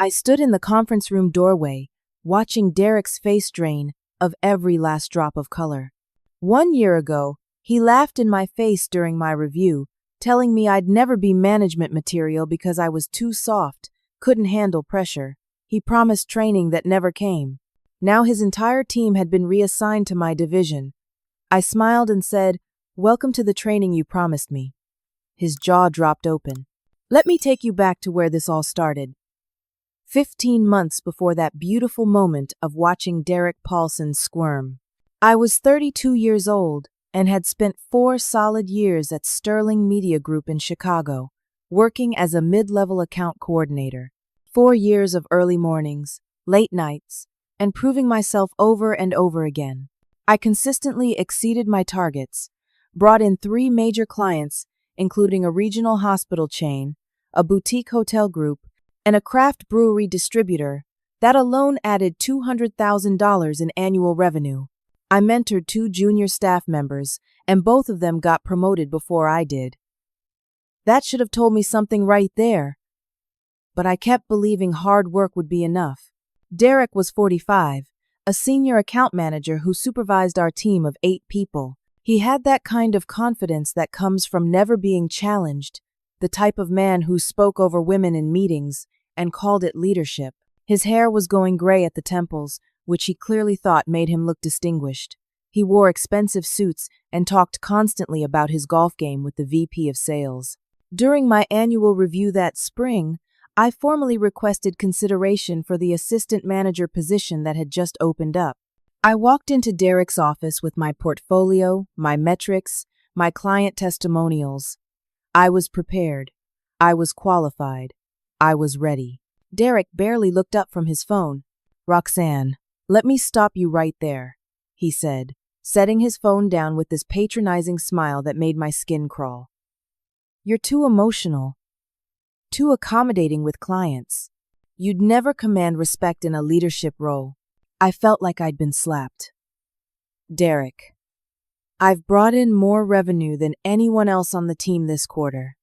I stood in the conference room doorway, watching Derek's face drain of every last drop of color. 1 year ago, he laughed in my face during my review, telling me I'd never be management material because I was too soft, couldn't handle pressure. He promised training that never came. Now his entire team had been reassigned to my division. I smiled and said, "Welcome to the training you promised me." His jaw dropped open. Let me take you back to where this all started. 15 months before that beautiful moment of watching Derek Paulson squirm. I was 32 years old and had spent 4 solid years at Sterling Media Group in Chicago, working as a mid-level account coordinator. 4 years of early mornings, late nights, and proving myself over and over again. I consistently exceeded my targets, brought in 3 major clients, including a regional hospital chain, a boutique hotel group, and a craft brewery distributor. That alone added $200,000 in annual revenue. I mentored 2 junior staff members, and both of them got promoted before I did. That should have told me something right there. But I kept believing hard work would be enough. Derek was 45, a senior account manager who supervised our team of 8 people. He had that kind of confidence that comes from never being challenged, the type of man who spoke over women in meetings and called it leadership. His hair was going gray at the temples, which he clearly thought made him look distinguished. He wore expensive suits and talked constantly about his golf game with the VP of sales. During my annual review that spring, I formally requested consideration for the assistant manager position that had just opened up. I walked into Derek's office with my portfolio, my metrics, my client testimonials. I was prepared. I was qualified. I was ready. Derek barely looked up from his phone. "Roxanne, let me stop you right there," he said, setting his phone down with this patronizing smile that made my skin crawl. "You're too emotional, too accommodating with clients. You'd never command respect in a leadership role." I felt like I'd been slapped. "Derek, I've brought in more revenue than anyone else on the team this quarter.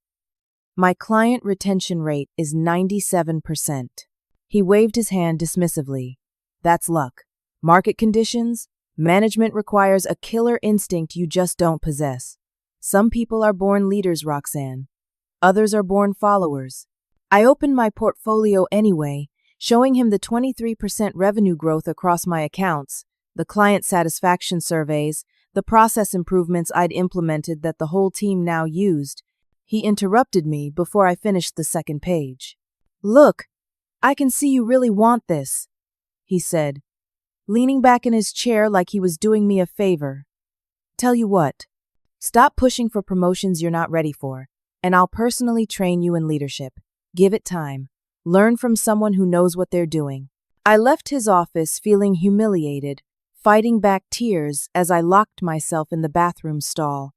My client retention rate is 97%. He waved his hand dismissively. "That's luck. Market conditions? Management requires a killer instinct you just don't possess. Some people are born leaders, Roxanne. Others are born followers." I opened my portfolio anyway, showing him the 23% revenue growth across my accounts, the client satisfaction surveys, the process improvements I'd implemented that the whole team now used. He interrupted me before I finished the second page. "Look, I can see you really want this," he said, leaning back in his chair like he was doing me a favor. "Tell you what, stop pushing for promotions you're not ready for, and I'll personally train you in leadership. Give it time. Learn from someone who knows what they're doing." I left his office feeling humiliated, fighting back tears as I locked myself in the bathroom stall.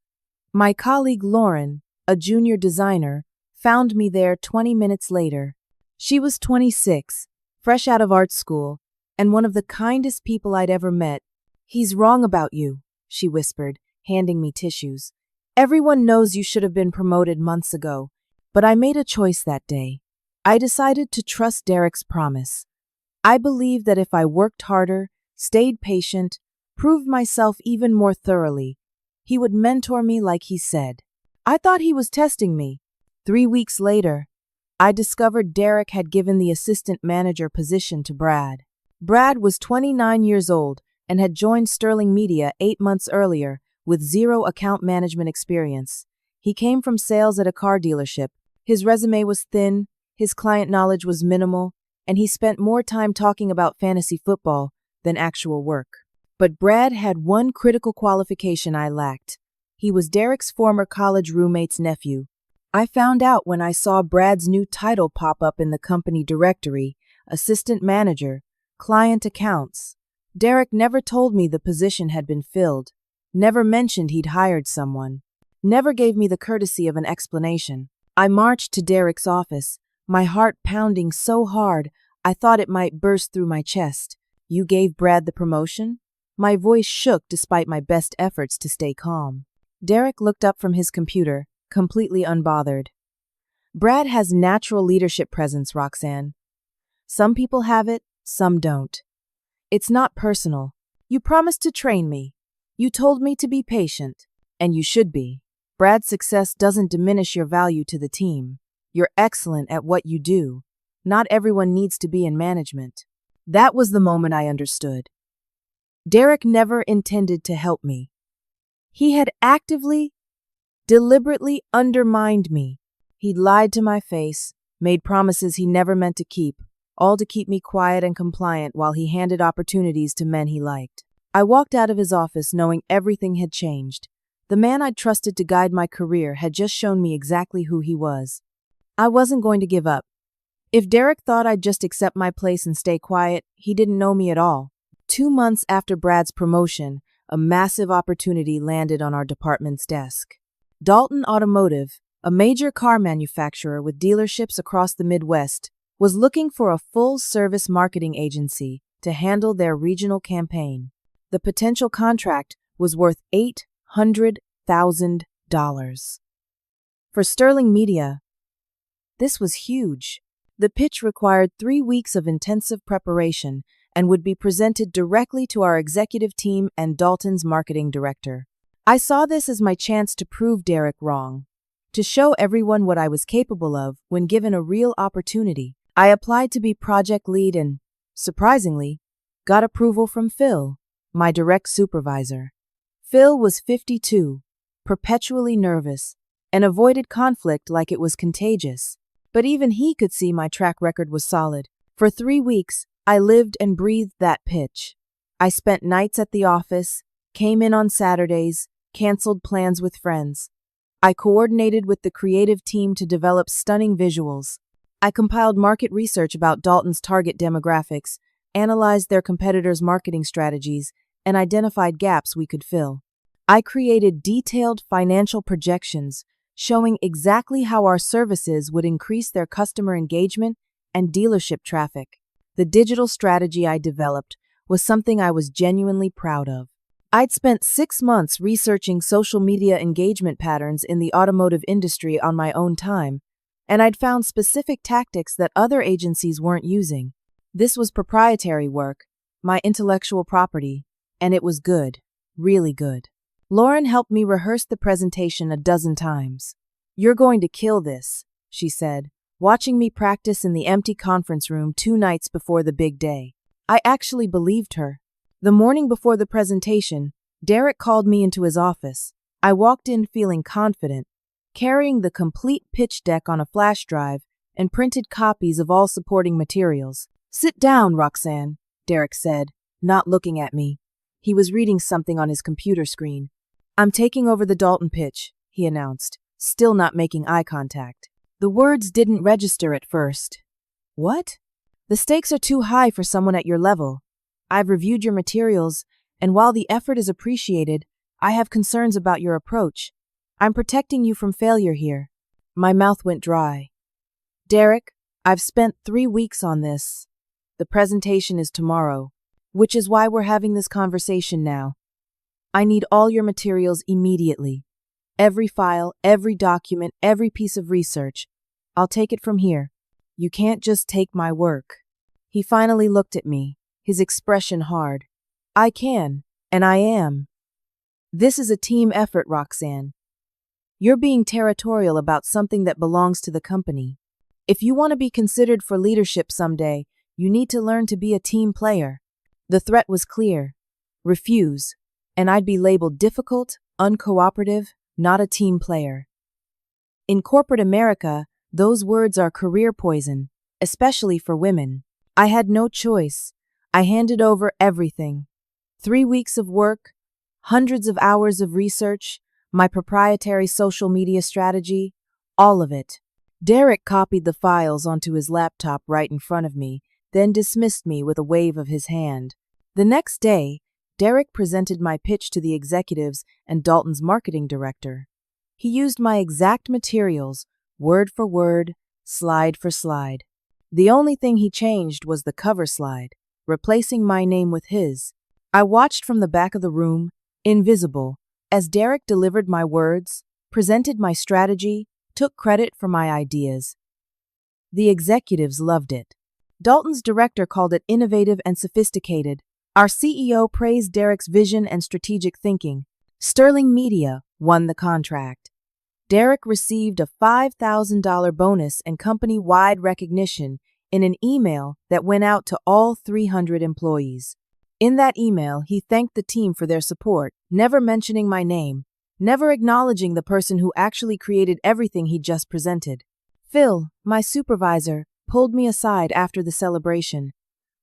My colleague Lauren, a junior designer, found me there 20 minutes later. She was 26, fresh out of art school, and one of the kindest people I'd ever met. "He's wrong about you," she whispered, handing me tissues. "Everyone knows you should have been promoted months ago, but I made a choice that day. I decided to trust Derek's promise. I believed that if I worked harder, stayed patient, proved myself even more thoroughly, he would mentor me like he said. I thought he was testing me. 3 weeks later, I discovered Derek had given the assistant manager position to Brad. Brad was 29 years old and had joined Sterling Media 8 months earlier with 0 account management experience. He came from sales at a car dealership. His resume was thin, his client knowledge was minimal, and he spent more time talking about fantasy football than actual work. But Brad had one critical qualification I lacked. He was Derek's former college roommate's nephew. I found out when I saw Brad's new title pop up in the company directory, assistant manager, client accounts. Derek never told me the position had been filled, never mentioned he'd hired someone, never gave me the courtesy of an explanation. I marched to Derek's office, my heart pounding so hard I thought it might burst through my chest. "You gave Brad the promotion?" My voice shook despite my best efforts to stay calm. Derek looked up from his computer, completely unbothered. "Brad has natural leadership presence, Roxanne. Some people have it, some don't. It's not personal. You promised to train me. You told me to be patient. And you should be. Brad's success doesn't diminish your value to the team. You're excellent at what you do. Not everyone needs to be in management. That was the moment I understood. Derek never intended to help me. He had actively, deliberately undermined me. He'd lied to my face, made promises he never meant to keep, all to keep me quiet and compliant while he handed opportunities to men he liked. I walked out of his office knowing everything had changed. The man I'd trusted to guide my career had just shown me exactly who he was. I wasn't going to give up. If Derek thought I'd just accept my place and stay quiet, he didn't know me at all. 2 months after Brad's promotion, a massive opportunity landed on our department's desk. Dalton Automotive, a major car manufacturer with dealerships across the Midwest, was looking for a full-service marketing agency to handle their regional campaign. The potential contract was worth $800,000. For Sterling Media, this was huge. The pitch required 3 weeks of intensive preparation and would be presented directly to our executive team and Dalton's marketing director. I saw this as my chance to prove Derek wrong, to show everyone what I was capable of when given a real opportunity. I applied to be project lead and, surprisingly, got approval from Phil, my direct supervisor. Phil was 52, perpetually nervous, and avoided conflict like it was contagious. But even he could see my track record was solid. For 3 weeks, I lived and breathed that pitch. I spent nights at the office, came in on Saturdays, canceled plans with friends. I coordinated with the creative team to develop stunning visuals. I compiled market research about Dalton's target demographics, analyzed their competitors' marketing strategies, and identified gaps we could fill. I created detailed financial projections showing exactly how our services would increase their customer engagement and dealership traffic. The digital strategy I developed was something I was genuinely proud of. I'd spent 6 months researching social media engagement patterns in the automotive industry on my own time, and I'd found specific tactics that other agencies weren't using. This was proprietary work, my intellectual property, and it was good, really good. Lauren helped me rehearse the presentation a dozen times. "You're going to kill this," she said, watching me practice in the empty conference room 2 nights before the big day. I actually believed her. The morning before the presentation, Derek called me into his office. I walked in feeling confident, carrying the complete pitch deck on a flash drive and printed copies of all supporting materials. "Sit down, Roxanne," Derek said, not looking at me. He was reading something on his computer screen. "I'm taking over the Dalton pitch," he announced, still not making eye contact. The words didn't register at first. "What?" "The stakes are too high for someone at your level. I've reviewed your materials, and while the effort is appreciated, I have concerns about your approach. I'm protecting you from failure here." My mouth went dry. "Derek, I've spent 3 weeks on this. The presentation is tomorrow, which is why we're having this conversation now. I need all your materials immediately. Every file, every document, every piece of research. I'll take it from here. You can't just take my work." He finally looked at me, his expression hard. "I can, and I am. This is a team effort, Roxanne. You're being territorial about something that belongs to the company. If you want to be considered for leadership someday, you need to learn to be a team player." The threat was clear. Refuse, and I'd be labeled difficult, uncooperative, not a team player. In corporate America, those words are career poison, especially for women. I had no choice. I handed over everything. 3 weeks of work, hundreds of hours of research, my proprietary social media strategy, all of it. Derek copied the files onto his laptop right in front of me, then dismissed me with a wave of his hand. The next day, Derek presented my pitch to the executives and Dalton's marketing director. He used my exact materials, word for word, slide for slide. The only thing he changed was the cover slide, replacing my name with his. I watched from the back of the room, invisible, as Derek delivered my words, presented my strategy, took credit for my ideas. The executives loved it. Dalton's director called it innovative and sophisticated. Our CEO praised Derek's vision and strategic thinking. Sterling Media won the contract. Derek received a $5,000 bonus and company-wide recognition in an email that went out to all 300 employees. In that email, he thanked the team for their support, never mentioning my name, never acknowledging the person who actually created everything he just presented. Phil, my supervisor, pulled me aside after the celebration.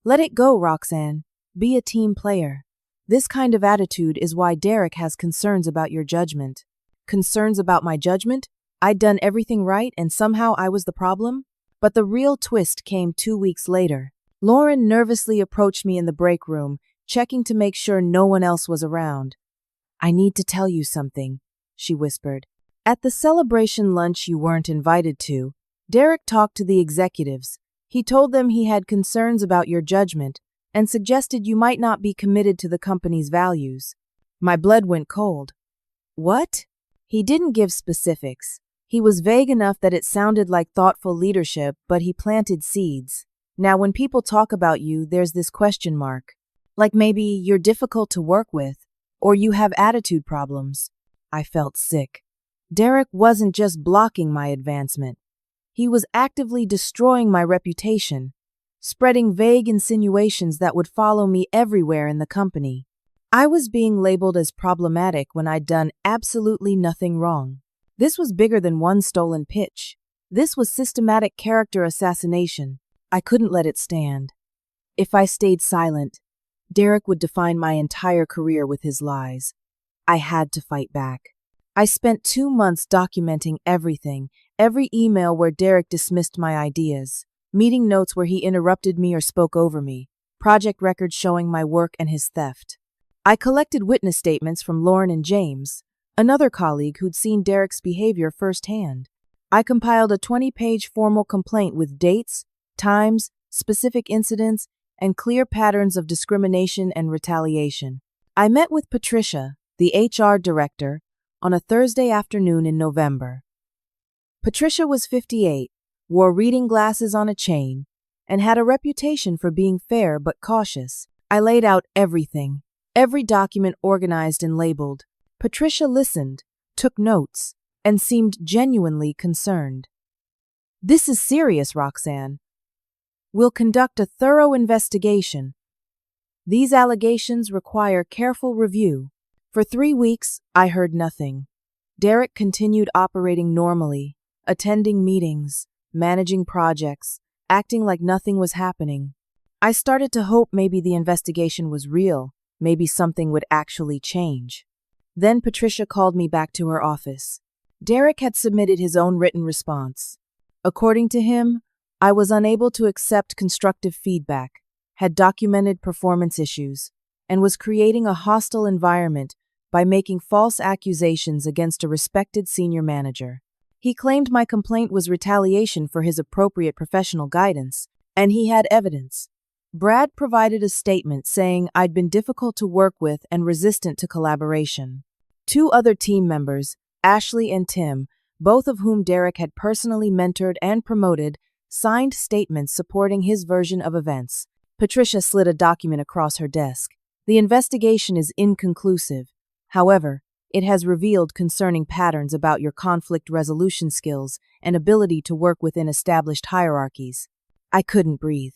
"Let it go, Roxanne. Be a team player. This kind of attitude is why Derek has concerns about your judgment." Concerns about my judgment? I'd done everything right and somehow I was the problem? But the real twist came 2 weeks later. Lauren nervously approached me in the break room, checking to make sure no one else was around. "I need to tell you something," she whispered. "At the celebration lunch you weren't invited to, Derek talked to the executives. He told them he had concerns about your judgment and suggested you might not be committed to the company's values." My blood went cold. "What?" He didn't give specifics. He was vague enough that it sounded like thoughtful leadership, but he planted seeds. Now, when people talk about you, there's this question mark. Like maybe you're difficult to work with, or you have attitude problems. I felt sick. Derek wasn't just blocking my advancement. He was actively destroying my reputation, spreading vague insinuations that would follow me everywhere in the company. I was being labeled as problematic when I'd done absolutely nothing wrong. This was bigger than one stolen pitch. This was systematic character assassination. I couldn't let it stand. If I stayed silent, Derek would define my entire career with his lies. I had to fight back. I spent 2 months documenting everything, every email where Derek dismissed my ideas, meeting notes where he interrupted me or spoke over me, project records showing my work and his theft. I collected witness statements from Lauren and James, another colleague who'd seen Derek's behavior firsthand. I compiled a 20-page formal complaint with dates, times, specific incidents, and clear patterns of discrimination and retaliation. I met with Patricia, the HR director, on a Thursday afternoon in November. Patricia was 58, wore reading glasses on a chain, and had a reputation for being fair but cautious. I laid out everything. Every document organized and labeled. Patricia listened, took notes, and seemed genuinely concerned. "This is serious, Roxanne. We'll conduct a thorough investigation. These allegations require careful review." For 3 weeks, I heard nothing. Derek continued operating normally, attending meetings, managing projects, acting like nothing was happening. I started to hope maybe the investigation was real. Maybe something would actually change. Then Patricia called me back to her office. Derek had submitted his own written response. According to him, I was unable to accept constructive feedback, had documented performance issues, and was creating a hostile environment by making false accusations against a respected senior manager. He claimed my complaint was retaliation for his appropriate professional guidance, and he had evidence. Brad provided a statement saying I'd been difficult to work with and resistant to collaboration. 2 other team members, Ashley and Tim, both of whom Derek had personally mentored and promoted, signed statements supporting his version of events. Patricia slid a document across her desk. "The investigation is inconclusive. However, it has revealed concerning patterns about your conflict resolution skills and ability to work within established hierarchies." I couldn't breathe.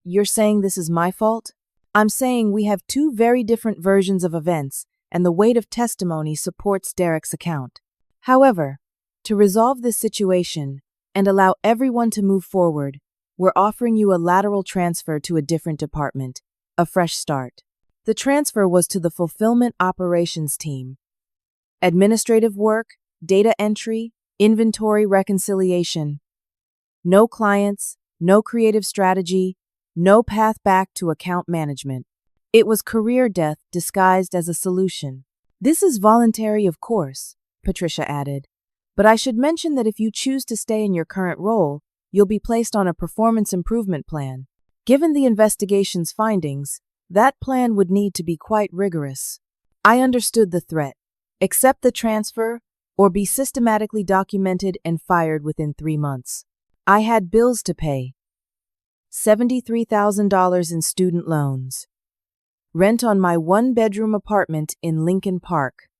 "You're saying this is my fault?" "I'm saying we have 2 very different versions of events, and the weight of testimony supports Derek's account. However, to resolve this situation and allow everyone to move forward, we're offering you a lateral transfer to a different department, a fresh start." The transfer was to the Fulfillment Operations team. Administrative work, data entry, inventory reconciliation. No clients, no creative strategy, no path back to account management. It was career death disguised as a solution. "This is voluntary, of course," Patricia added. "But I should mention that if you choose to stay in your current role, you'll be placed on a performance improvement plan. Given the investigation's findings, that plan would need to be quite rigorous." I understood the threat. Accept the transfer or be systematically documented and fired within 3 months. I had bills to pay. $73,000 in student loans. Rent on my one-bedroom apartment in Lincoln Park.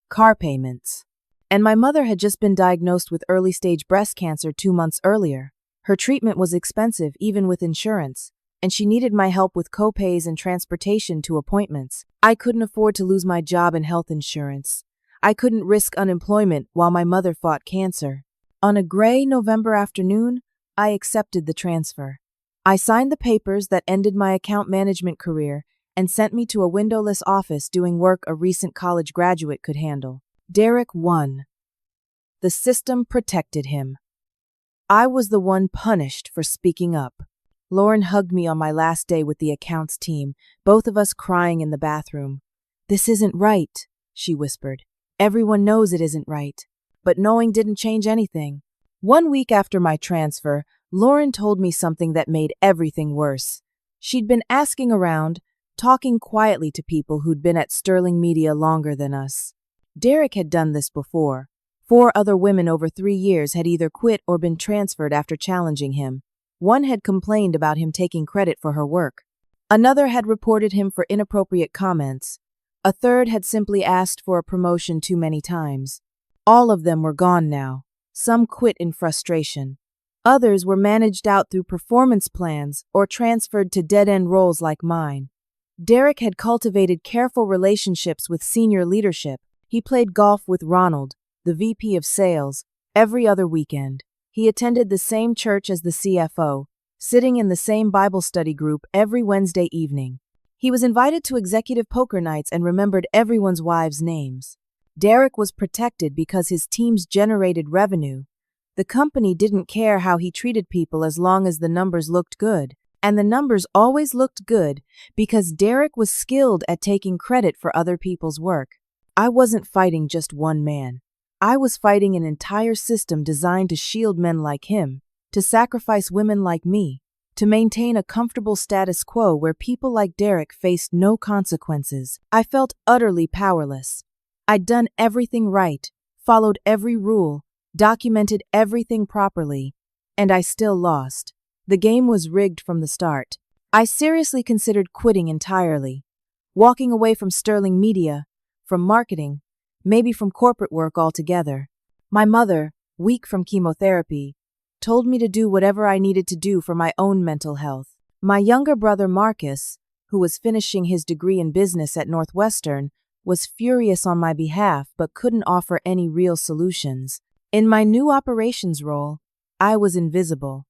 Car payments. And my mother had just been diagnosed with early-stage breast cancer 2 months earlier. Her treatment was expensive, even with insurance, and she needed my help with co-pays and transportation to appointments. I couldn't afford to lose my job and health insurance. I couldn't risk unemployment while my mother fought cancer. On a gray November afternoon, I accepted the transfer. I signed the papers that ended my account management career and sent me to a windowless office doing work a recent college graduate could handle. Derek won. The system protected him. I was the one punished for speaking up. Lauren hugged me on my last day with the accounts team, both of us crying in the bathroom. "This isn't right," she whispered. "Everyone knows it isn't right." But knowing didn't change anything. 1 week after my transfer, Lauren told me something that made everything worse. She'd been asking around, talking quietly to people who'd been at Sterling Media longer than us. Derek had done this before. 4 other women over 3 years had either quit or been transferred after challenging him. One had complained about him taking credit for her work. Another had reported him for inappropriate comments. A third had simply asked for a promotion too many times. All of them were gone now. Some quit in frustration. Others were managed out through performance plans or transferred to dead-end roles like mine. Derek had cultivated careful relationships with senior leadership. He played golf with Ronald, the VP of sales, every other weekend. He attended the same church as the CFO, sitting in the same Bible study group every Wednesday evening. He was invited to executive poker nights and remembered everyone's wives' names. Derek was protected because his teams generated revenue. The company didn't care how he treated people as long as the numbers looked good. And the numbers always looked good because Derek was skilled at taking credit for other people's work. I wasn't fighting just one man. I was fighting an entire system designed to shield men like him, to sacrifice women like me, to maintain a comfortable status quo where people like Derek faced no consequences. I felt utterly powerless. I'd done everything right, followed every rule, documented everything properly, and I still lost. The game was rigged from the start. I seriously considered quitting entirely, walking away from Sterling Media, from marketing, maybe from corporate work altogether. My mother, weak from chemotherapy, told me to do whatever I needed to do for my own mental health. My younger brother Marcus, who was finishing his degree in business at Northwestern, was furious on my behalf but couldn't offer any real solutions. In my new operations role, I was invisible.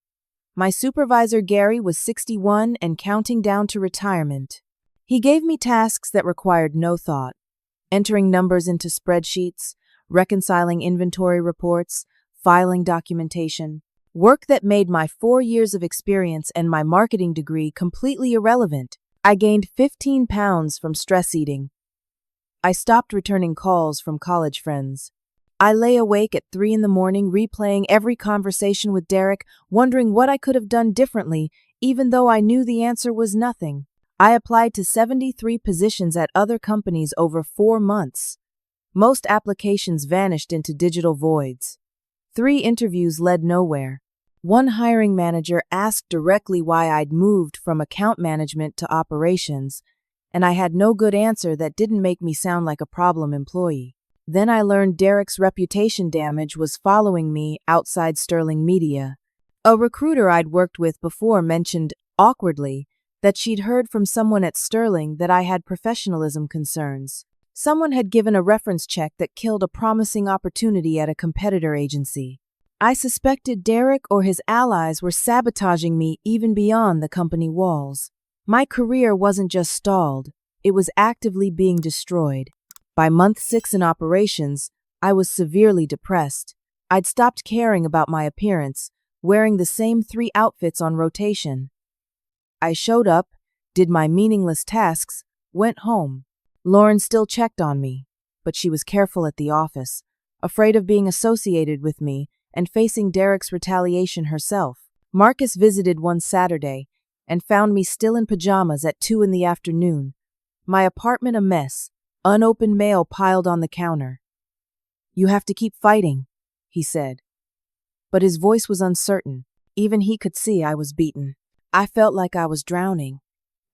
My supervisor Gary was 61 and counting down to retirement. He gave me tasks that required no thought. Entering numbers into spreadsheets, reconciling inventory reports, filing documentation, work that made my 4 years of experience and my marketing degree completely irrelevant. I gained 15 pounds from stress eating. I stopped returning calls from college friends. I lay awake at 3 in the morning replaying every conversation with Derek, wondering what I could have done differently, even though I knew the answer was nothing. I applied to 73 positions at other companies over 4 months. Most applications vanished into digital voids. 3 interviews led nowhere. One hiring manager asked directly why I'd moved from account management to operations, and I had no good answer that didn't make me sound like a problem employee. Then I learned Derek's reputation damage was following me outside Sterling Media. A recruiter I'd worked with before mentioned, awkwardly, that she'd heard from someone at Sterling that I had professionalism concerns. Someone had given a reference check that killed a promising opportunity at a competitor agency. I suspected Derek or his allies were sabotaging me even beyond the company walls. My career wasn't just stalled, it was actively being destroyed. By month 6 in operations, I was severely depressed. I'd stopped caring about my appearance, wearing the same 3 outfits on rotation. I showed up, did my meaningless tasks, went home. Lauren still checked on me, but she was careful at the office, afraid of being associated with me and facing Derek's retaliation herself. Marcus visited one Saturday and found me still in pajamas at 2 in the afternoon. My apartment a mess, unopened mail piled on the counter. "You have to keep fighting," he said. But his voice was uncertain. Even he could see I was beaten. I felt like I was drowning,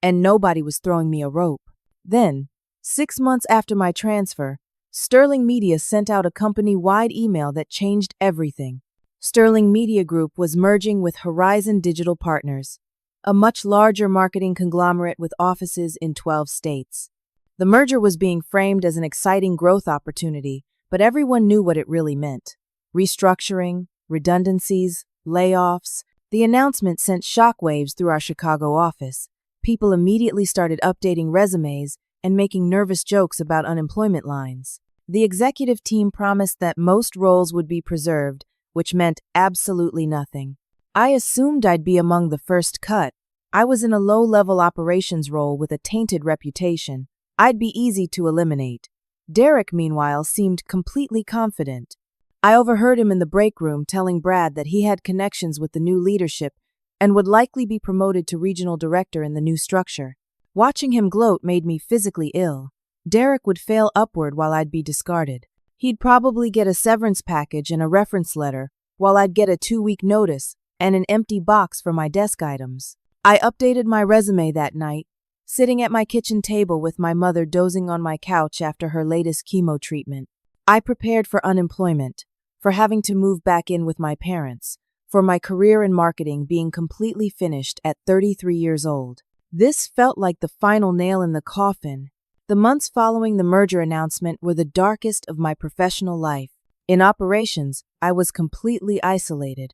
and nobody was throwing me a rope. Then, 6 months after my transfer, Sterling Media sent out a company-wide email that changed everything. Sterling Media Group was merging with Horizon Digital Partners, a much larger marketing conglomerate with offices in 12 states. The merger was being framed as an exciting growth opportunity, but everyone knew what it really meant. Restructuring, redundancies, layoffs. The announcement sent shockwaves through our Chicago office. People immediately started updating resumes and making nervous jokes about unemployment lines. The executive team promised that most roles would be preserved, which meant absolutely nothing. I assumed I'd be among the first cut. I was in a low-level operations role with a tainted reputation. I'd be easy to eliminate. Derek, meanwhile, seemed completely confident. I overheard him in the break room telling Brad that he had connections with the new leadership and would likely be promoted to regional director in the new structure. Watching him gloat made me physically ill. Derek would fail upward while I'd be discarded. He'd probably get a severance package and a reference letter, while I'd get a 2-week notice and an empty box for my desk items. I updated my resume that night, sitting at my kitchen table with my mother dozing on my couch after her latest chemo treatment. I prepared for unemployment, for having to move back in with my parents, for my career in marketing being completely finished at 33 years old. This felt like the final nail in the coffin. The months following the merger announcement were the darkest of my professional life. In operations, I was completely isolated.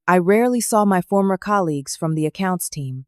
I rarely saw my former colleagues from the accounts team.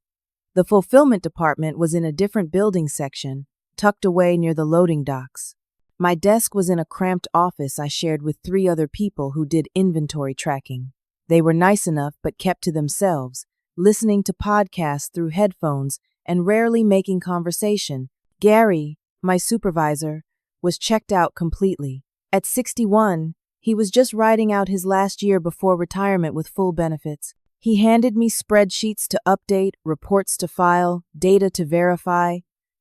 The fulfillment department was in a different building section, tucked away near the loading docks. My desk was in a cramped office I shared with 3 other people who did inventory tracking. They were nice enough but kept to themselves, listening to podcasts through headphones and rarely making conversation. Gary, my supervisor, was checked out completely. At 61, he was just riding out his last year before retirement with full benefits. He handed me spreadsheets to update, reports to file, data to verify,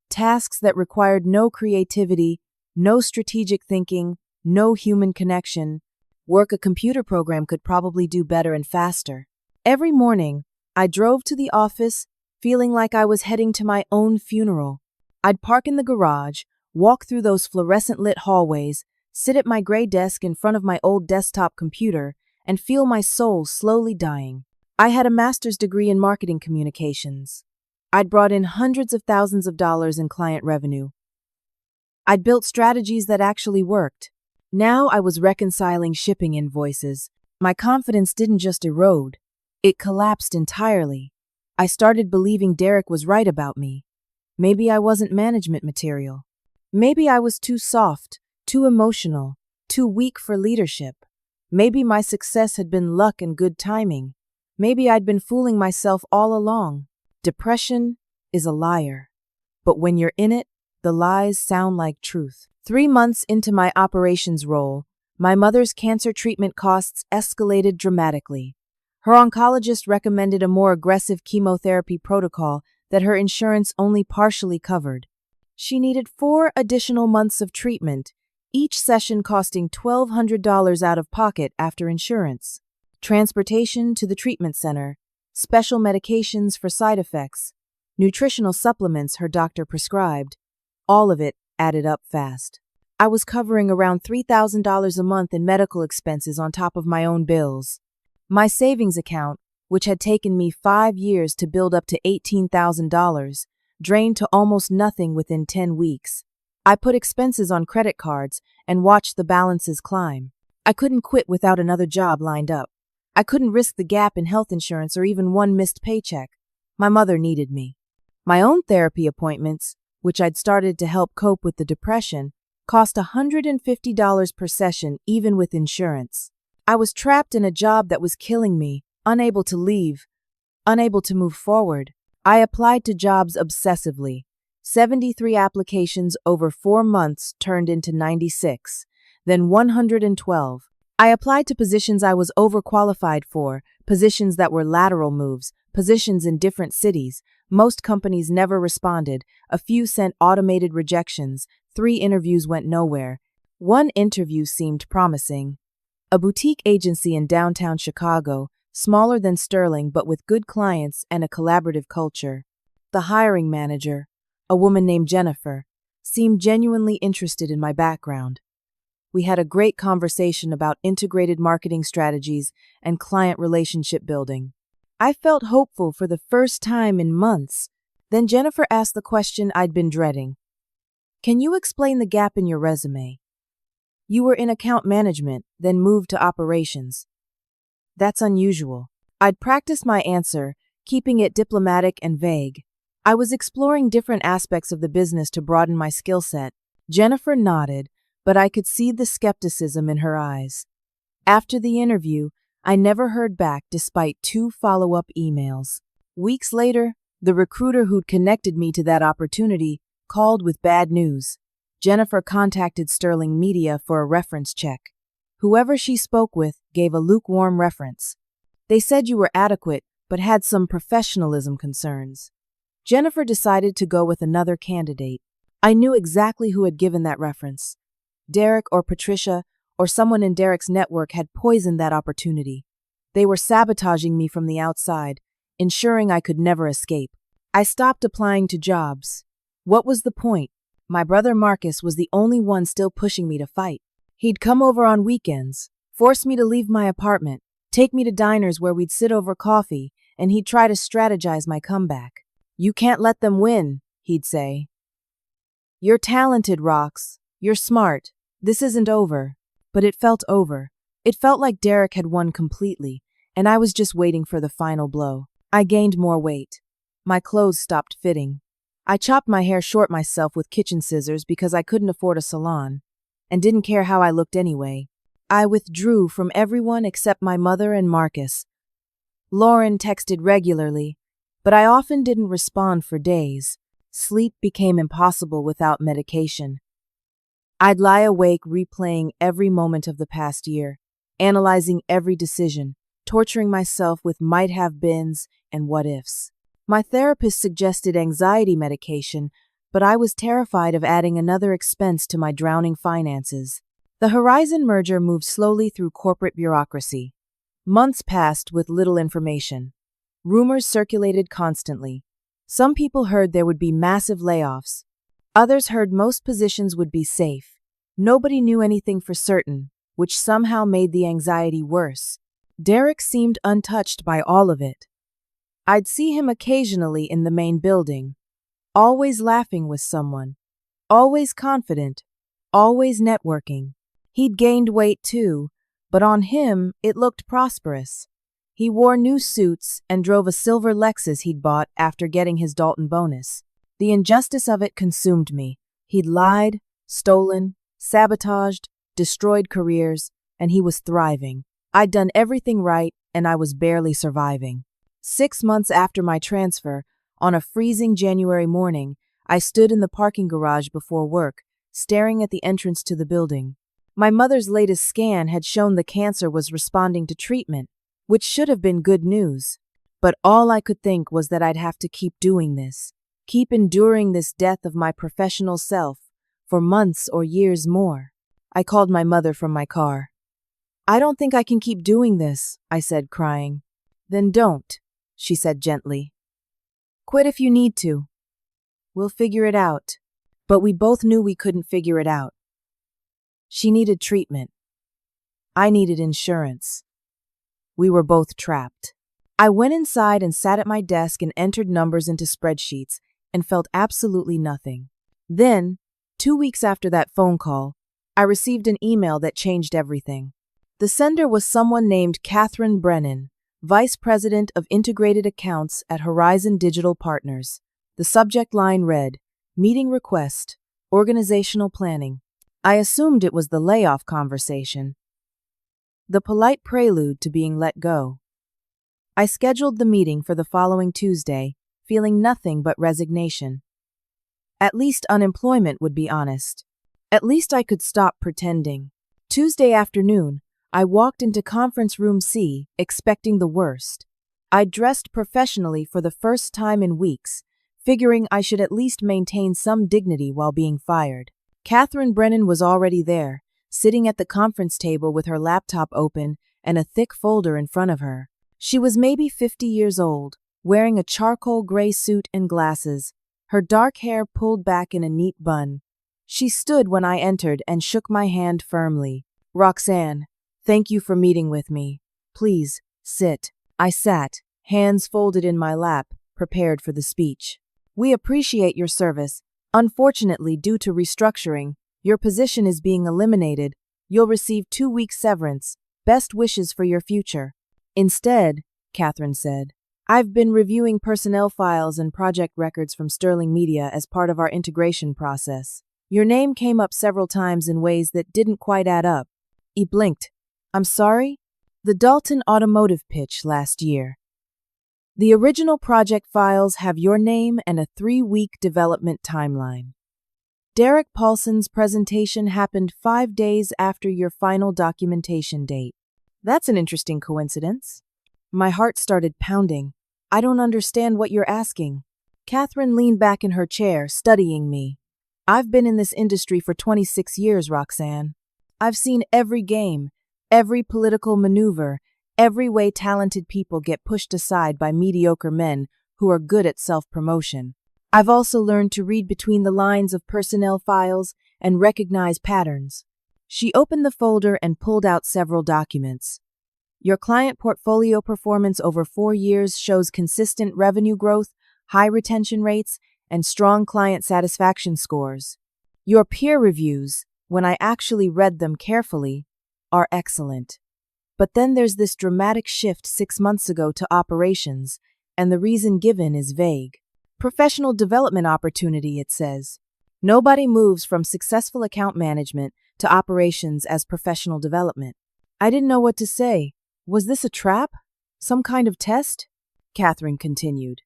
tasks that required no creativity, no strategic thinking, no human connection. Work a computer program could probably do better and faster. Every morning, I drove to the office feeling like I was heading to my own funeral. I'd park in the garage, walk through those fluorescent-lit hallways, sit at my gray desk in front of my old desktop computer, and feel my soul slowly dying. I had a master's degree in marketing communications. I'd brought in hundreds of thousands of dollars in client revenue. I'd built strategies that actually worked. Now I was reconciling shipping invoices. My confidence didn't just erode, it collapsed entirely. I started believing Derek was right about me. Maybe I wasn't management material. Maybe I was too soft, too emotional, too weak for leadership. Maybe my success had been luck and good timing. Maybe I'd been fooling myself all along. Depression is a liar. But when you're in it, the lies sound like truth. 3 months into my operations role, my mother's cancer treatment costs escalated dramatically. Her oncologist recommended a more aggressive chemotherapy protocol that her insurance only partially covered. She needed 4 additional months of treatment, each session costing $1,200 out of pocket after insurance. Transportation to the treatment center, special medications for side effects, nutritional supplements her doctor prescribed. All of it added up fast. I was covering around $3,000 a month in medical expenses on top of my own bills. My savings account, which had taken me 5 years to build up to $18,000, drained to almost nothing within 10 weeks. I put expenses on credit cards and watched the balances climb. I couldn't quit without another job lined up. I couldn't risk the gap in health insurance or even one missed paycheck. My mother needed me. My own therapy appointments, which I'd started to help cope with the depression, cost $150 per session even with insurance. I was trapped in a job that was killing me, unable to leave, unable to move forward. I applied to jobs obsessively. 73 applications over 4 months turned into 96, then 112. I applied to positions I was overqualified for, positions that were lateral moves, positions in different cities. Most companies never responded. A few sent automated rejections. 3 interviews went nowhere. One interview seemed promising. A boutique agency in downtown Chicago, smaller than Sterling but with good clients and a collaborative culture. The hiring manager, a woman named Jennifer, seemed genuinely interested in my background. We had a great conversation about integrated marketing strategies and client relationship building. I felt hopeful for the first time in months. Then Jennifer asked the question I'd been dreading. Can you explain the gap in your resume? You were in account management, then moved to operations. That's unusual. I'd practiced my answer, keeping it diplomatic and vague. I was exploring different aspects of the business to broaden my skill set. Jennifer nodded, but I could see the skepticism in her eyes. After the interview, I never heard back despite 2 follow-up emails. Weeks later, the recruiter who'd connected me to that opportunity called with bad news. Jennifer contacted Sterling Media for a reference check. Whoever she spoke with gave a lukewarm reference. They said you were adequate, but had some professionalism concerns. Jennifer decided to go with another candidate. I knew exactly who had given that reference. Derek or Patricia or someone in Derek's network had poisoned that opportunity. They were sabotaging me from the outside, ensuring I could never escape. I stopped applying to jobs. What was the point? My brother Marcus was the only one still pushing me to fight. He'd come over on weekends, force me to leave my apartment, take me to diners where we'd sit over coffee, and he'd try to strategize my comeback. You can't let them win, he'd say. You're talented, Rox. You're smart. This isn't over. But it felt over. It felt like Derek had won completely, and I was just waiting for the final blow. I gained more weight. My clothes stopped fitting. I chopped my hair short myself with kitchen scissors because I couldn't afford a salon, and didn't care how I looked anyway. I withdrew from everyone except my mother and Marcus. Lauren texted regularly, but I often didn't respond for days. Sleep became impossible without medication. I'd lie awake replaying every moment of the past year, analyzing every decision, torturing myself with might-have-beens and what-ifs. My therapist suggested anxiety medication, but I was terrified of adding another expense to my drowning finances. The Horizon merger moved slowly through corporate bureaucracy. Months passed with little information. Rumors circulated constantly. Some people heard there would be massive layoffs. Others heard most positions would be safe. Nobody knew anything for certain, which somehow made the anxiety worse. Derek seemed untouched by all of it. I'd see him occasionally in the main building, always laughing with someone, always confident, always networking. He'd gained weight too, but on him it looked prosperous. He wore new suits and drove a silver Lexus he'd bought after getting his Dalton bonus. The injustice of it consumed me. He'd lied, stolen, sabotaged, destroyed careers, and he was thriving. I'd done everything right, and I was barely surviving. 6 months after my transfer, on a freezing January morning, I stood in the parking garage before work, staring at the entrance to the building. My mother's latest scan had shown the cancer was responding to treatment, which should have been good news. But all I could think was that I'd have to keep doing this, keep enduring this death of my professional self for months or years more. I called my mother from my car. I don't think I can keep doing this, I said, crying. Then don't, she said gently. Quit if you need to. We'll figure it out. But we both knew we couldn't figure it out. She needed treatment. I needed insurance. We were both trapped. I went inside and sat at my desk and entered numbers into spreadsheets and felt absolutely nothing. Then, 2 weeks after that phone call, I received an email that changed everything. The sender was someone named Catherine Brennan, Vice President of Integrated Accounts at Horizon Digital Partners. The subject line read, Meeting Request, Organizational Planning. I assumed it was the layoff conversation, the polite prelude to being let go. I scheduled the meeting for the following Tuesday, feeling nothing but resignation. At least unemployment would be honest. At least I could stop pretending. Tuesday afternoon, I walked into conference room C, expecting the worst. I dressed professionally for the first time in weeks, figuring I should at least maintain some dignity while being fired. Catherine Brennan was already there, sitting at the conference table with her laptop open and a thick folder in front of her. She was maybe 50 years old, wearing a charcoal gray suit and glasses, her dark hair pulled back in a neat bun. She stood when I entered and shook my hand firmly. "Roxanne, thank you for meeting with me. Please, sit." I sat, hands folded in my lap, prepared for the speech. "We appreciate your service. Unfortunately, due to restructuring, your position is being eliminated. You'll receive 2 weeks severance. Best wishes for your future." "Instead," Catherine said, "I've been reviewing personnel files and project records from Sterling Media as part of our integration process. Your name came up several times in ways that didn't quite add up." He blinked. "I'm sorry?" "The Dalton Automotive pitch last year. The original project files have your name and a 3-week development timeline. Derek Paulson's presentation happened 5 days after your final documentation date." "That's an interesting coincidence." My heart started pounding. "I don't understand what you're asking." Catherine leaned back in her chair, studying me. "I've been in this industry for 26 years, Roxanne. I've seen every game, every political maneuver, every way talented people get pushed aside by mediocre men who are good at self-promotion. I've also learned to read between the lines of personnel files and recognize patterns." She opened the folder and pulled out several documents. "Your client portfolio performance over 4 years shows consistent revenue growth, high retention rates, and strong client satisfaction scores. Your peer reviews, when I actually read them carefully, are excellent. But then there's this dramatic shift 6 months ago to operations, and the reason given is vague. Professional development opportunity, it says. Nobody moves from successful account management to operations as professional development." I didn't know what to say. Was this a trap? Some kind of test? Catherine continued.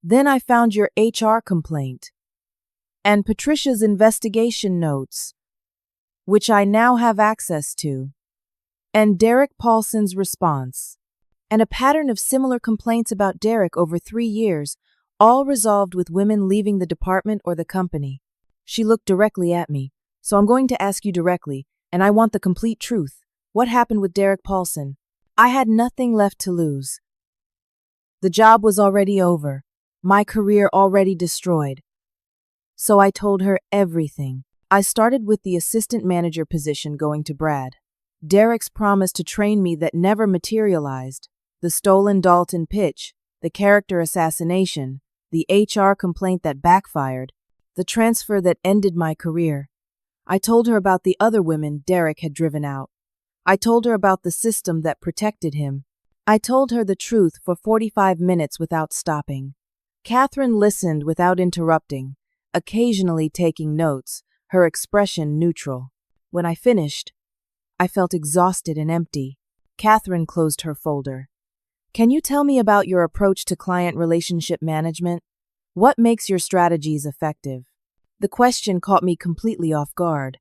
"Then I found your HR complaint and Patricia's investigation notes, which I now have access to, and Derek Paulson's response, and a pattern of similar complaints about Derek over 3 years, all resolved with women leaving the department or the company." She looked directly at me. "So I'm going to ask you directly, and I want the complete truth. What happened with Derek Paulson?" I had nothing left to lose. The job was already over, my career already destroyed. So I told her everything. I started with the assistant manager position going to Brad. Derek's promise to train me that never materialized, the stolen Dalton pitch, the character assassination, the HR complaint that backfired, the transfer that ended my career. I told her about the other women Derek had driven out. I told her about the system that protected him. I told her the truth for 45 minutes without stopping. Catherine listened without interrupting, occasionally taking notes, her expression neutral. When I finished, I felt exhausted and empty. Catherine closed her folder. "Can you tell me about your approach to client relationship management? What makes your strategies effective?" The question caught me completely off guard.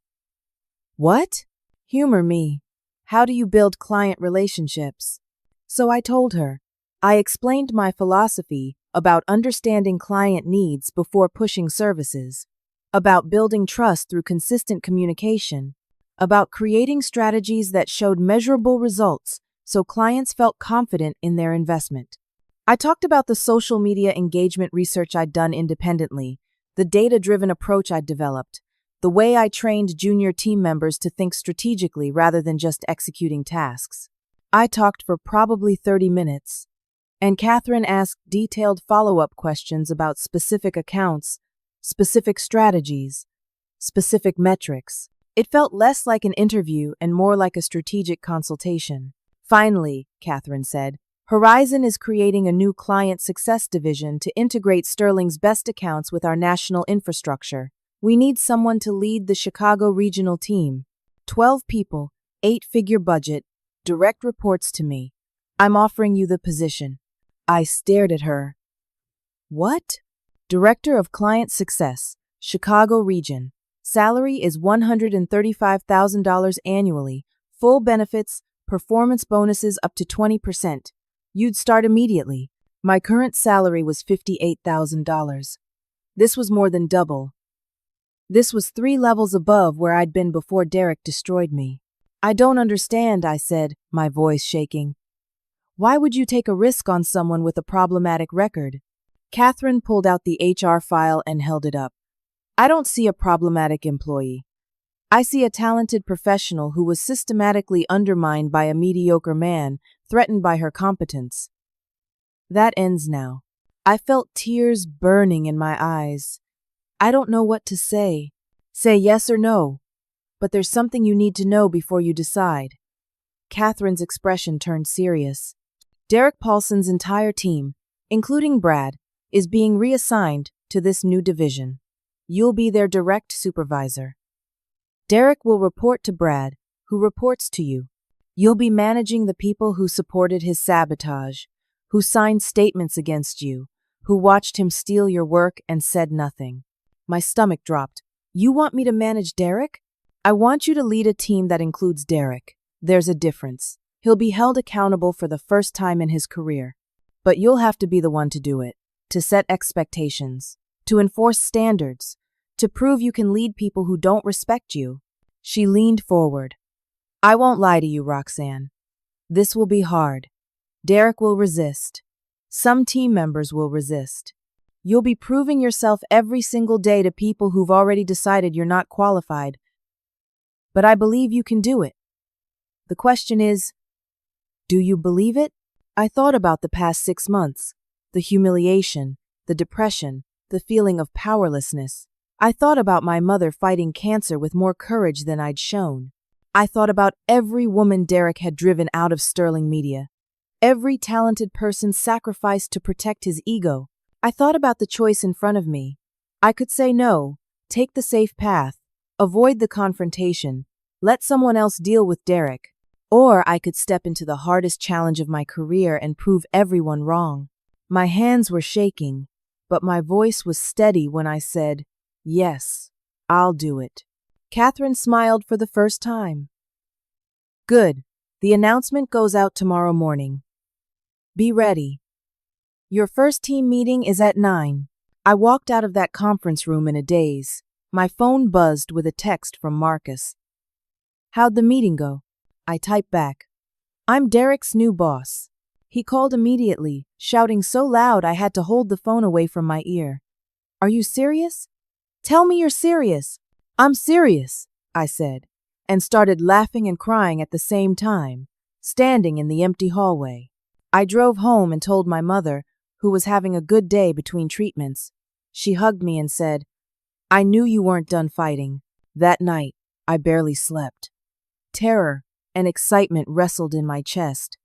"What?" "Humor me. How do you build client relationships?" So I told her. I explained my philosophy about understanding client needs before pushing services, about building trust through consistent communication, about creating strategies that showed measurable results so clients felt confident in their investment. I talked about the social media engagement research I'd done independently, the data-driven approach I'd developed, the way I trained junior team members to think strategically rather than just executing tasks. I talked for probably 30 minutes, and Catherine asked detailed follow-up questions about specific accounts, specific strategies, specific metrics. It felt less like an interview and more like a strategic consultation. Finally, Catherine said, Horizon is creating a new client success division to integrate Sterling's best accounts with our national infrastructure. We need someone to lead the Chicago regional team. 12 people, 8-figure budget, direct reports to me. I'm offering you the position. I stared at her. What? Director of Client Success, Chicago Region. Salary is $135,000 annually, full benefits, performance bonuses up to 20%. You'd start immediately. My current salary was $58,000. This was more than double. This was 3 levels above where I'd been before Derek destroyed me. I don't understand, I said, my voice shaking. Why would you take a risk on someone with a problematic record? Catherine pulled out the HR file and held it up. I don't see a problematic employee. I see a talented professional who was systematically undermined by a mediocre man, threatened by her competence. That ends now. I felt tears burning in my eyes. I don't know what to say. Say yes or no. But there's something you need to know before you decide. Catherine's expression turned serious. Derek Paulson's entire team, including Brad, is being reassigned to this new division. You'll be their direct supervisor. Derek will report to Brad, who reports to you. You'll be managing the people who supported his sabotage, who signed statements against you, who watched him steal your work and said nothing. My stomach dropped. You want me to manage Derek? I want you to lead a team that includes Derek. There's a difference. He'll be held accountable for the first time in his career. But you'll have to be the one to do it, to set expectations, to enforce standards, to prove you can lead people who don't respect you. She leaned forward. I won't lie to you, Roxanne. This will be hard. Derek will resist. Some team members will resist. You'll be proving yourself every single day to people who've already decided you're not qualified. But I believe you can do it. The question is, do you believe it? I thought about the past 6 months, the humiliation, the depression, the feeling of powerlessness. I thought about my mother fighting cancer with more courage than I'd shown. I thought about every woman Derek had driven out of Sterling Media, every talented person sacrificed to protect his ego. I thought about the choice in front of me. I could say no, take the safe path, avoid the confrontation, let someone else deal with Derek. Or I could step into the hardest challenge of my career and prove everyone wrong. My hands were shaking, but my voice was steady when I said, yes, I'll do it. Catherine smiled for the first time. Good. The announcement goes out tomorrow morning. Be ready. Your first team meeting is at 9. I walked out of that conference room in a daze. My phone buzzed with a text from Marcus. How'd the meeting go? I typed back. I'm Derek's new boss. He called immediately, shouting so loud I had to hold the phone away from my ear. Are you serious? Tell me you're serious. I'm serious, I said, and started laughing and crying at the same time, standing in the empty hallway. I drove home and told my mother, who was having a good day between treatments. She hugged me and said, I knew you weren't done fighting. That night, I barely slept. Terror and excitement wrestled in my chest.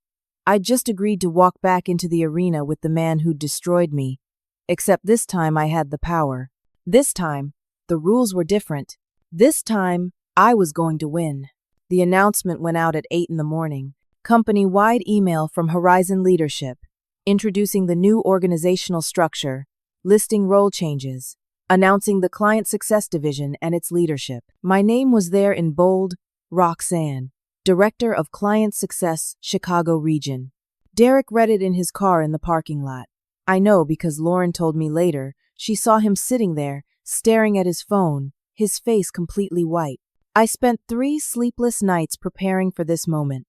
I'd just agreed to walk back into the arena with the man who'd destroyed me, except this time I had the power. This time, the rules were different. This time, I was going to win. The announcement went out at 8 in the morning. Company-wide email from Horizon Leadership, introducing the new organizational structure, listing role changes, announcing the Client Success Division and its leadership. My name was there in bold, Roxanne, Director of Client Success, Chicago Region. Derek read it in his car in the parking lot. I know because Lauren told me later she saw him sitting there, staring at his phone, his face completely white. I spent 3 sleepless nights preparing for this moment.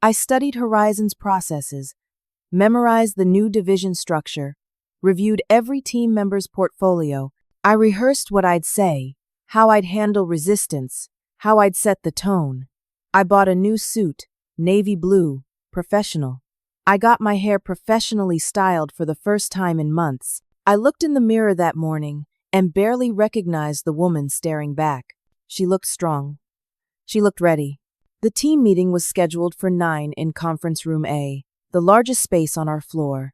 I studied Horizon's processes, memorized the new division structure, reviewed every team member's portfolio. I rehearsed what I'd say, how I'd handle resistance, how I'd set the tone. I bought a new suit, navy blue, professional. I got my hair professionally styled for the first time in months. I looked in the mirror that morning and barely recognized the woman staring back. She looked strong. She looked ready. The team meeting was scheduled for 9 in Conference Room A, the largest space on our floor.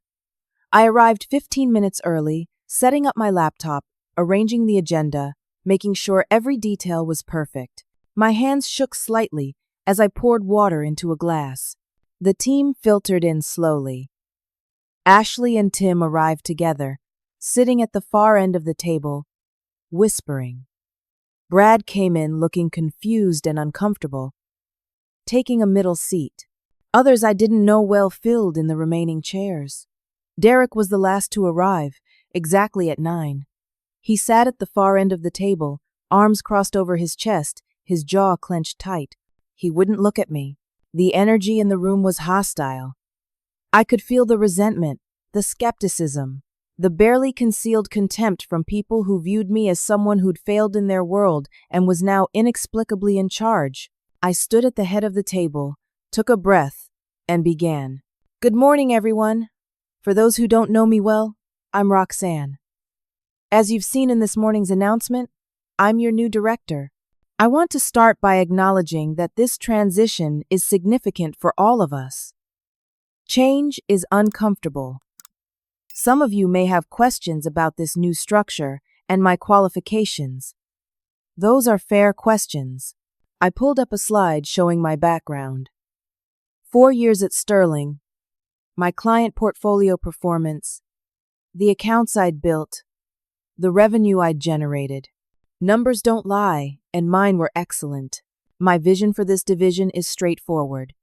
I arrived 15 minutes early, setting up my laptop, arranging the agenda, making sure every detail was perfect. My hands shook slightly as I poured water into a glass. The team filtered in slowly. Ashley and Tim arrived together, sitting at the far end of the table, whispering. Brad came in looking confused and uncomfortable, taking a middle seat. Others I didn't know well filled in the remaining chairs. Derek was the last to arrive, exactly at 9. He sat at the far end of the table, arms crossed over his chest, his jaw clenched tight. He wouldn't look at me. The energy in the room was hostile. I could feel the resentment, the skepticism, the barely concealed contempt from people who viewed me as someone who'd failed in their world and was now inexplicably in charge. I stood at the head of the table, took a breath, and began. Good morning, everyone. For those who don't know me well, I'm Roxanne. As you've seen in this morning's announcement, I'm your new director. I want to start by acknowledging that this transition is significant for all of us. Change is uncomfortable. Some of you may have questions about this new structure and my qualifications. Those are fair questions. I pulled up a slide showing my background. 4 years at Sterling, my client portfolio performance, the accounts I'd built, the revenue I'd generated. Numbers don't lie, and mine were excellent. My vision for this division is straightforward.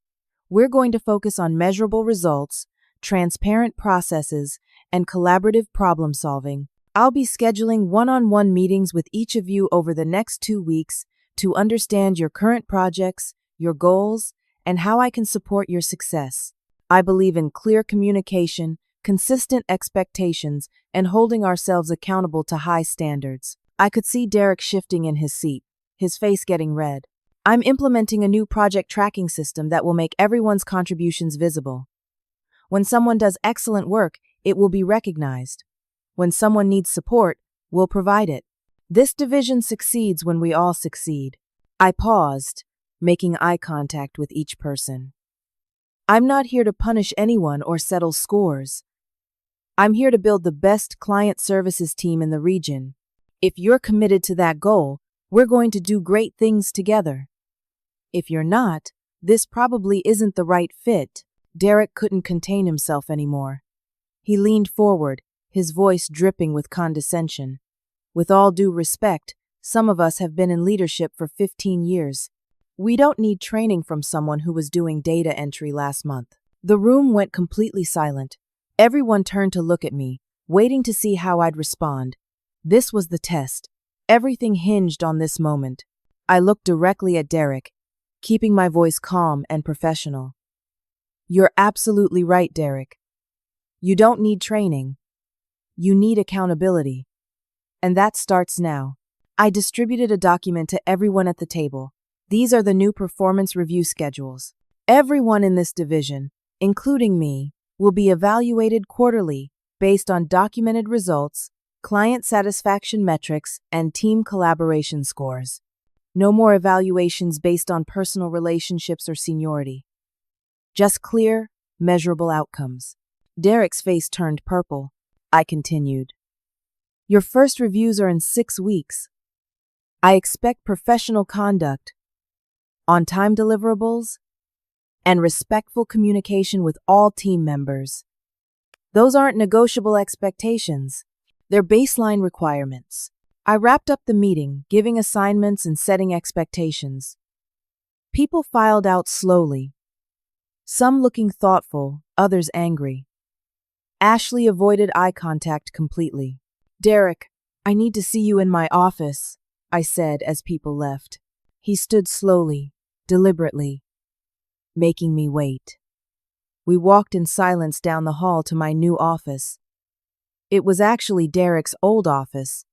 We're going to focus on measurable results, transparent processes, and collaborative problem solving. I'll be scheduling one-on-one meetings with each of you over the next 2 weeks to understand your current projects, your goals, and how I can support your success. I believe in clear communication, consistent expectations, and holding ourselves accountable to high standards. I could see Derek shifting in his seat, his face getting red. I'm implementing a new project tracking system that will make everyone's contributions visible. When someone does excellent work, it will be recognized. When someone needs support, we'll provide it. This division succeeds when we all succeed. I paused, making eye contact with each person. I'm not here to punish anyone or settle scores. I'm here to build the best client services team in the region. If you're committed to that goal, we're going to do great things together. If you're not, this probably isn't the right fit. Derek couldn't contain himself anymore. He leaned forward, his voice dripping with condescension. With all due respect, some of us have been in leadership for 15 years. We don't need training from someone who was doing data entry last month. The room went completely silent. Everyone turned to look at me, waiting to see how I'd respond. This was the test. Everything hinged on this moment. I looked directly at Derek, keeping my voice calm and professional. You're absolutely right, Derek. You don't need training. You need accountability. And that starts now. I distributed a document to everyone at the table. These are the new performance review schedules. Everyone in this division, including me, will be evaluated quarterly based on documented results, client satisfaction metrics, and team collaboration scores. No more evaluations based on personal relationships or seniority. Just clear, measurable outcomes. Derek's face turned purple. I continued. Your first reviews are in 6 weeks. I expect professional conduct, on-time deliverables, and respectful communication with all team members. Those aren't negotiable expectations. They're baseline requirements. I wrapped up the meeting, giving assignments and setting expectations. People filed out slowly, some looking thoughtful, others angry. Ashley avoided eye contact completely. Derek, I need to see you in my office, I said as people left. He stood slowly, deliberately, making me wait. We walked in silence down the hall to my new office. It was actually Derek's old office,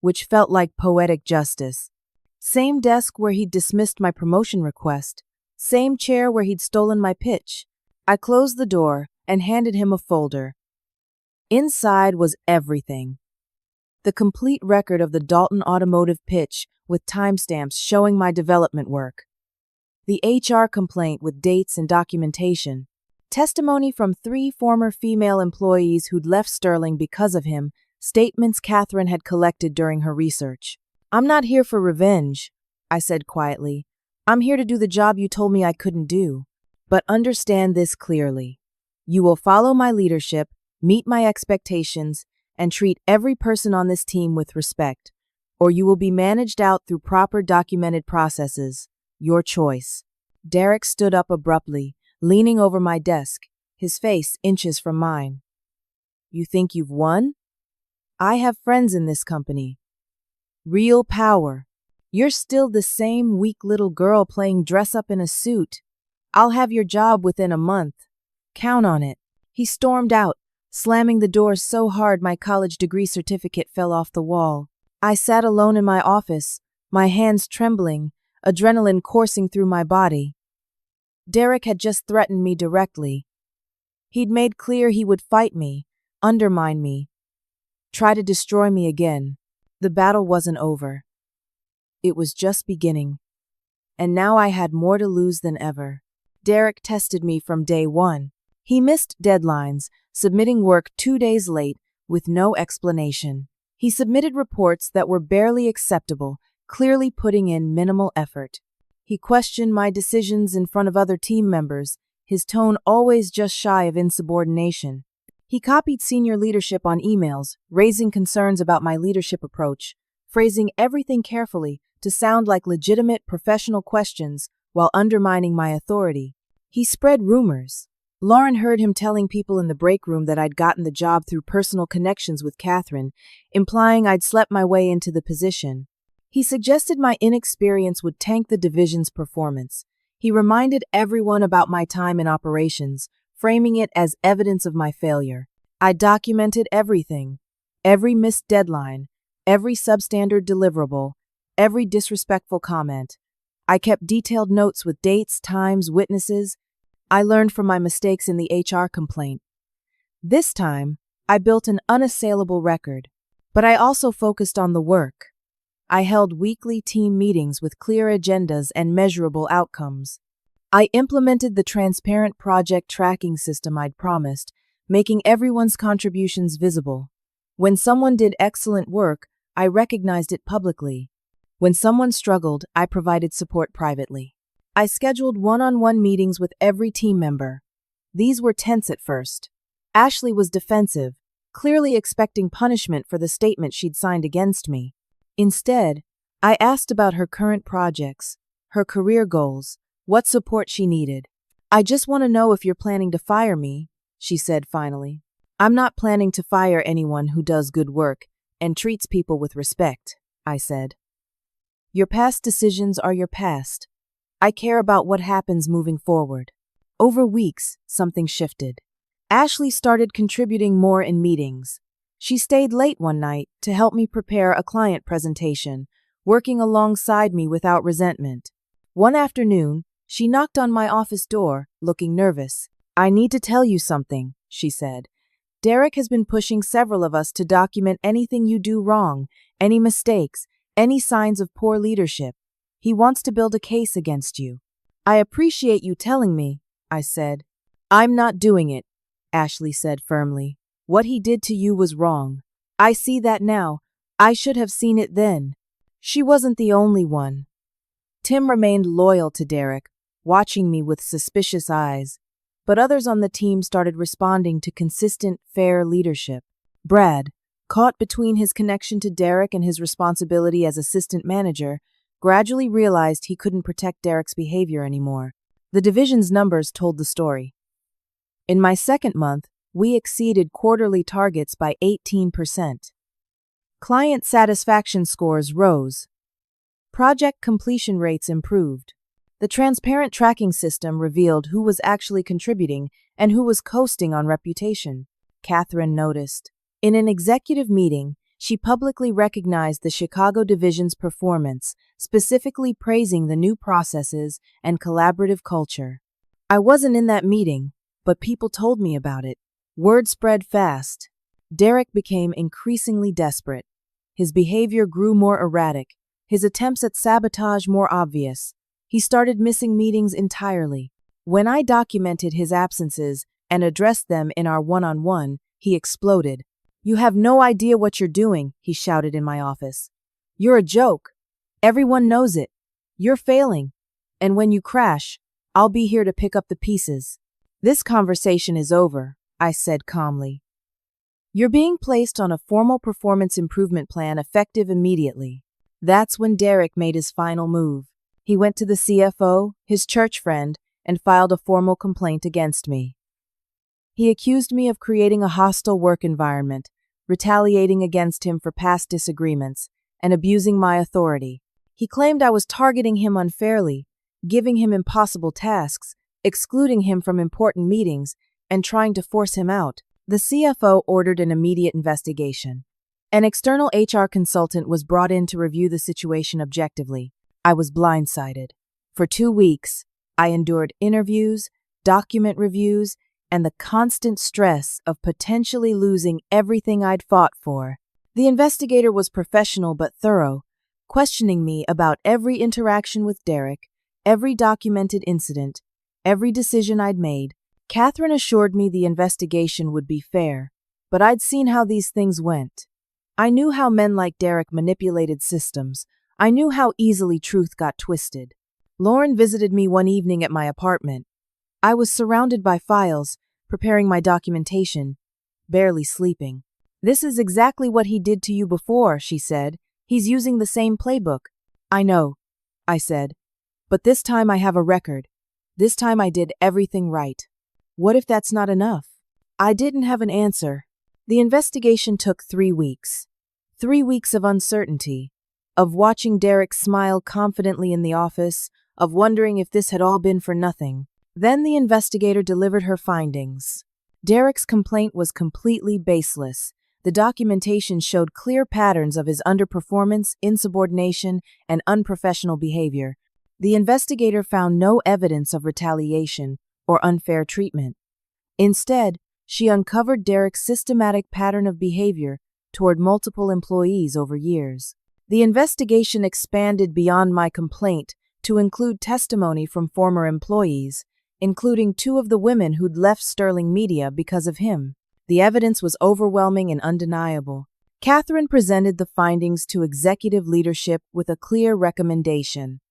which felt like poetic justice. Same desk where he'd dismissed my promotion request, same chair where he'd stolen my pitch. I closed the door and handed him a folder. Inside was everything. The complete record of the Dalton Automotive pitch with timestamps showing my development work. The HR complaint with dates and documentation. Testimony from 3 former female employees who'd left Sterling because of him, statements Catherine had collected during her research. I'm not here for revenge, I said quietly. I'm here to do the job you told me I couldn't do. But understand this clearly. You will follow my leadership, meet my expectations, and treat every person on this team with respect, or you will be managed out through proper documented processes. Your choice. Derek stood up abruptly, leaning over my desk, his face inches from mine. You think you've won? I have friends in this company. Real power. You're still the same weak little girl playing dress up in a suit. I'll have your job within a month. Count on it. He stormed out, slamming the door so hard my college degree certificate fell off the wall. I sat alone in my office, my hands trembling, adrenaline coursing through my body. Derek had just threatened me directly. He'd made clear he would fight me, undermine me, try to destroy me again. The battle wasn't over. It was just beginning. And now I had more to lose than ever. Derek tested me from day one. He missed deadlines, submitting work 2 days late with no explanation. He submitted reports that were barely acceptable, clearly putting in minimal effort. He questioned my decisions in front of other team members, his tone always just shy of insubordination. He copied senior leadership on emails, raising concerns about my leadership approach, phrasing everything carefully to sound like legitimate professional questions while undermining my authority. He spread rumors. Lauren heard him telling people in the break room that I'd gotten the job through personal connections with Catherine, implying I'd slept my way into the position. He suggested my inexperience would tank the division's performance. He reminded everyone about my time in operations, framing it as evidence of my failure. I documented everything, every missed deadline, every substandard deliverable, every disrespectful comment. I kept detailed notes with dates, times, witnesses. I learned from my mistakes in the HR complaint. This time, I built an unassailable record, but I also focused on the work. I held weekly team meetings with clear agendas and measurable outcomes. I implemented the transparent project tracking system I'd promised, making everyone's contributions visible. When someone did excellent work, I recognized it publicly. When someone struggled, I provided support privately. I scheduled one-on-one meetings with every team member. These were tense at first. Ashley was defensive, clearly expecting punishment for the statement she'd signed against me. Instead, I asked about her current projects, her career goals, what support she needed. "I just want to know if you're planning to fire me," she said finally. "I'm not planning to fire anyone who does good work and treats people with respect," I said. "Your past decisions are your past. I care about what happens moving forward." Over weeks, something shifted. Ashley started contributing more in meetings. She stayed late one night to help me prepare a client presentation, working alongside me without resentment. One afternoon, she knocked on my office door, looking nervous. "I need to tell you something," she said. "Derek has been pushing several of us to document anything you do wrong, any mistakes, any signs of poor leadership. He wants to build a case against you." "I appreciate you telling me," I said. "I'm not doing it," Ashley said firmly. "What he did to you was wrong. I see that now. I should have seen it then." She wasn't the only one. Tim remained loyal to Derek, watching me with suspicious eyes, but others on the team started responding to consistent, fair leadership. Brad, caught between his connection to Derek and his responsibility as assistant manager, gradually realized he couldn't protect Derek's behavior anymore. The division's numbers told the story. In my second month, we exceeded quarterly targets by 18%. Client satisfaction scores rose. Project completion rates improved. The transparent tracking system revealed who was actually contributing and who was coasting on reputation. Catherine noticed. In an executive meeting, she publicly recognized the Chicago division's performance, specifically praising the new processes and collaborative culture. I wasn't in that meeting, but people told me about it. Word spread fast. Derek became increasingly desperate. His behavior grew more erratic, his attempts at sabotage more obvious. He started missing meetings entirely. When I documented his absences and addressed them in our one-on-one, he exploded. "You have no idea what you're doing," he shouted in my office. "You're a joke. Everyone knows it. You're failing. And when you crash, I'll be here to pick up the pieces." "This conversation is over," I said calmly. "You're being placed on a formal performance improvement plan effective immediately." That's when Derek made his final move. He went to the CFO, his church friend, and filed a formal complaint against me. He accused me of creating a hostile work environment, retaliating against him for past disagreements, and abusing my authority. He claimed I was targeting him unfairly, giving him impossible tasks, excluding him from important meetings, and trying to force him out. The CFO ordered an immediate investigation. An external HR consultant was brought in to review the situation objectively. I was blindsided. For 2 weeks, I endured interviews, document reviews, and the constant stress of potentially losing everything I'd fought for. The investigator was professional but thorough, questioning me about every interaction with Derek, every documented incident, every decision I'd made. Catherine assured me the investigation would be fair, but I'd seen how these things went. I knew how men like Derek manipulated systems. I knew how easily truth got twisted. Lauren visited me one evening at my apartment. I was surrounded by files, preparing my documentation, barely sleeping. "This is exactly what he did to you before," she said. "He's using the same playbook." "I know," I said. "But this time I have a record. This time I did everything right." What if that's not enough? I didn't have an answer. The investigation took 3 weeks. 3 weeks of uncertainty, of watching Derek smile confidently in the office, of wondering if this had all been for nothing. Then the investigator delivered her findings. Derek's complaint was completely baseless. The documentation showed clear patterns of his underperformance, insubordination, and unprofessional behavior. The investigator found no evidence of retaliation or unfair treatment. Instead, she uncovered Derek's systematic pattern of behavior toward multiple employees over years. The investigation expanded beyond my complaint to include testimony from former employees, including 2 of the women who'd left Sterling Media because of him. The evidence was overwhelming and undeniable. Catherine presented the findings to executive leadership with a clear recommendation.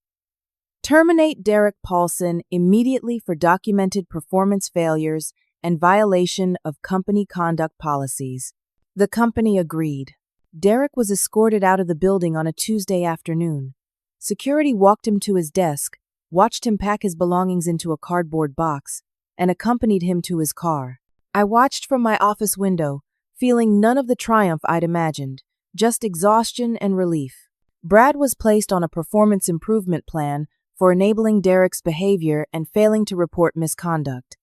Terminate Derek Paulson immediately for documented performance failures and violation of company conduct policies. The company agreed. Derek was escorted out of the building on a Tuesday afternoon. Security walked him to his desk, watched him pack his belongings into a cardboard box, and accompanied him to his car. I watched from my office window, feeling none of the triumph I'd imagined, just exhaustion and relief. Brad was placed on a performance improvement plan for enabling Derek's behavior and failing to report misconduct.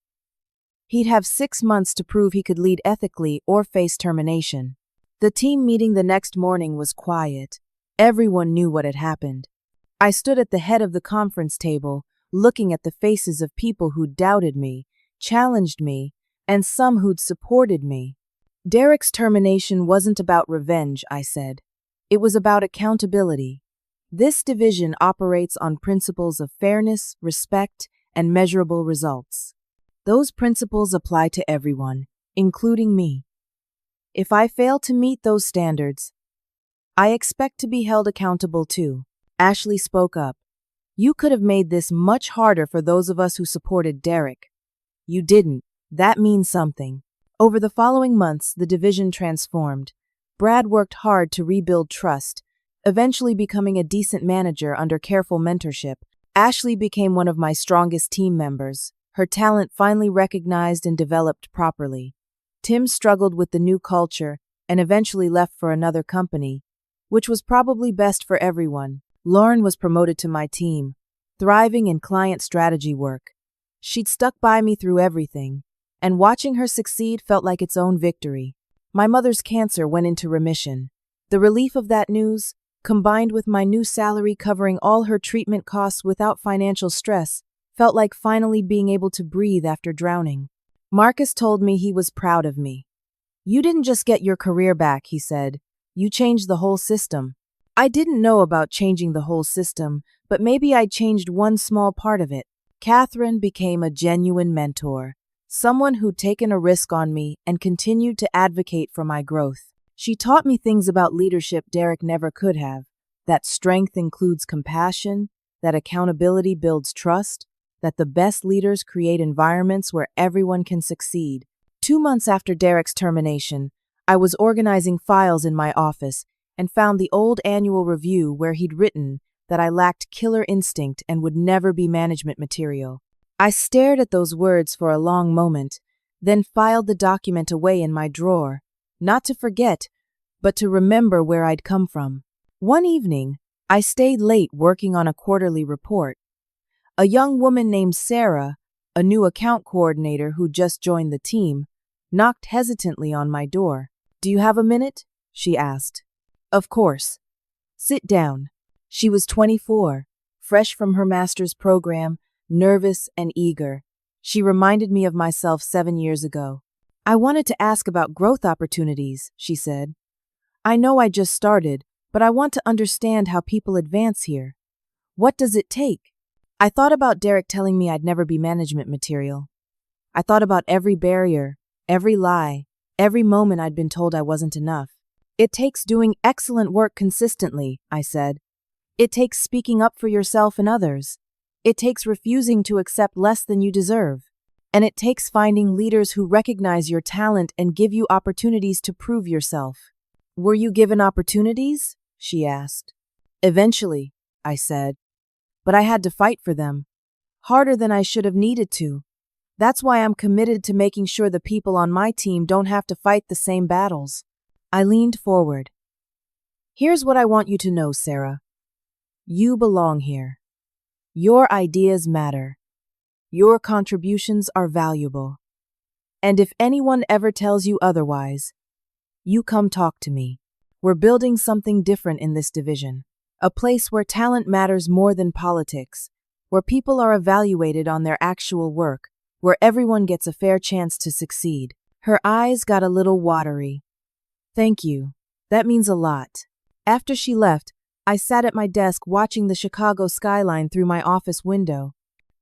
He'd have 6 months to prove he could lead ethically or face termination. The team meeting the next morning was quiet. Everyone knew what had happened. I stood at the head of the conference table, looking at the faces of people who'd doubted me, challenged me, and some who'd supported me. Derek's termination wasn't about revenge, I said. It was about accountability. This division operates on principles of fairness, respect, and measurable results. Those principles apply to everyone, including me. If I fail to meet those standards, I expect to be held accountable too. Ashley spoke up. "You could have made this much harder for those of us who supported Derek. You didn't. That means something." Over the following months, the division transformed. Brad worked hard to rebuild trust, eventually becoming a decent manager under careful mentorship. Ashley became one of my strongest team members, her talent finally recognized and developed properly. Tim struggled with the new culture and eventually left for another company, which was probably best for everyone. Lauren was promoted to my team, thriving in client strategy work. She'd stuck by me through everything, and watching her succeed felt like its own victory. My mother's cancer went into remission. The relief of that news, combined with my new salary covering all her treatment costs without financial stress, felt like finally being able to breathe after drowning. Marcus told me he was proud of me. "You didn't just get your career back," he said. "You changed the whole system." I didn't know about changing the whole system, but maybe I changed one small part of it. Catherine became a genuine mentor, someone who'd taken a risk on me and continued to advocate for my growth. She taught me things about leadership Derek never could have, that strength includes compassion, that accountability builds trust, that the best leaders create environments where everyone can succeed. 2 months after Derek's termination, I was organizing files in my office and found the old annual review where he'd written that I lacked killer instinct and would never be management material. I stared at those words for a long moment, then filed the document away in my drawer, not to forget, but to remember where I'd come from. One evening, I stayed late working on a quarterly report. A young woman named Sarah, a new account coordinator who just joined the team, knocked hesitantly on my door. "Do you have a minute?" she asked. "Of course. Sit down." She was 24, fresh from her master's program, nervous and eager. She reminded me of myself 7 years ago. "I wanted to ask about growth opportunities," she said. "I know I just started, but I want to understand how people advance here. What does it take?" I thought about Derek telling me I'd never be management material. I thought about every barrier, every lie, every moment I'd been told I wasn't enough. "It takes doing excellent work consistently," I said. "It takes speaking up for yourself and others. It takes refusing to accept less than you deserve. And it takes finding leaders who recognize your talent and give you opportunities to prove yourself." "Were you given opportunities?" she asked. "Eventually," I said. "But I had to fight for them. Harder than I should have needed to. That's why I'm committed to making sure the people on my team don't have to fight the same battles." I leaned forward. "Here's what I want you to know, Sarah. You belong here. Your ideas matter. Your contributions are valuable. And if anyone ever tells you otherwise, you come talk to me. We're building something different in this division. A place where talent matters more than politics, where people are evaluated on their actual work, where everyone gets a fair chance to succeed." Her eyes got a little watery. "Thank you. That means a lot." After she left, I sat at my desk watching the Chicago skyline through my office window.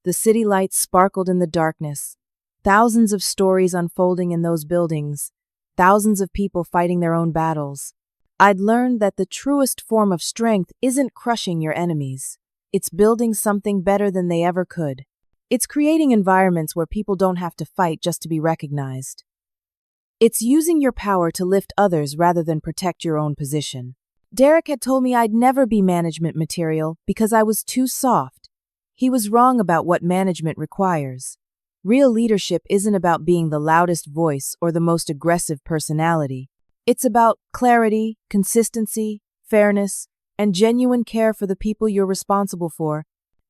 The city lights sparkled in the darkness. Thousands of stories unfolding in those buildings. Thousands of people fighting their own battles. I'd learned that the truest form of strength isn't crushing your enemies. It's building something better than they ever could. It's creating environments where people don't have to fight just to be recognized. It's using your power to lift others rather than protect your own position. Derek had told me I'd never be management material because I was too soft. He was wrong about what management requires. Real leadership isn't about being the loudest voice or the most aggressive personality. It's about clarity, consistency, fairness, and genuine care for the people you're responsible for.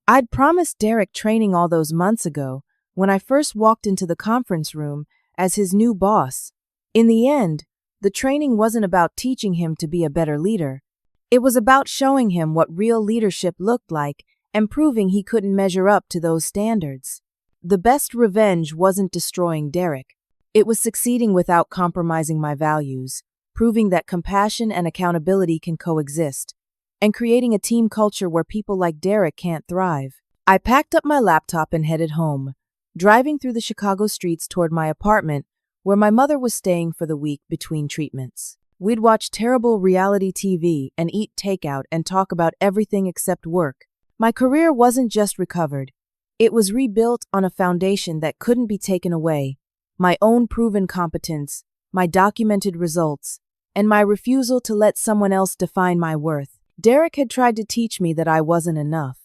I'd promised Derek training all those months ago when I first walked into the conference room as his new boss. In the end, the training wasn't about teaching him to be a better leader. It was about showing him what real leadership looked like and proving he couldn't measure up to those standards. The best revenge wasn't destroying Derek. It was succeeding without compromising my values, proving that compassion and accountability can coexist, and creating a team culture where people like Derek can't thrive. I packed up my laptop and headed home, driving through the Chicago streets toward my apartment, where my mother was staying for the week between treatments. We'd watch terrible reality TV and eat takeout and talk about everything except work. My career wasn't just recovered. It was rebuilt on a foundation that couldn't be taken away. My own proven competence, my documented results, and my refusal to let someone else define my worth. Derek had tried to teach me that I wasn't enough.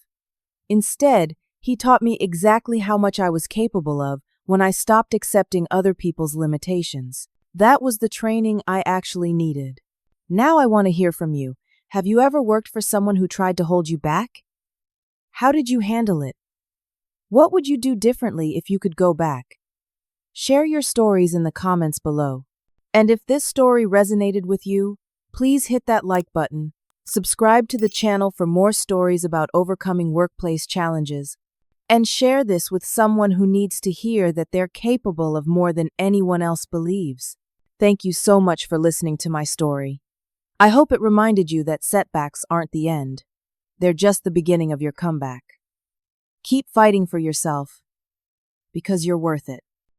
Instead, he taught me exactly how much I was capable of when I stopped accepting other people's limitations. That was the training I actually needed. Now I want to hear from you. Have you ever worked for someone who tried to hold you back? How did you handle it? What would you do differently if you could go back? Share your stories in the comments below. And if this story resonated with you, please hit that like button. Subscribe to the channel for more stories about overcoming workplace challenges. And share this with someone who needs to hear that they're capable of more than anyone else believes. Thank you so much for listening to my story. I hope it reminded you that setbacks aren't the end. They're just the beginning of your comeback. Keep fighting for yourself, because you're worth it.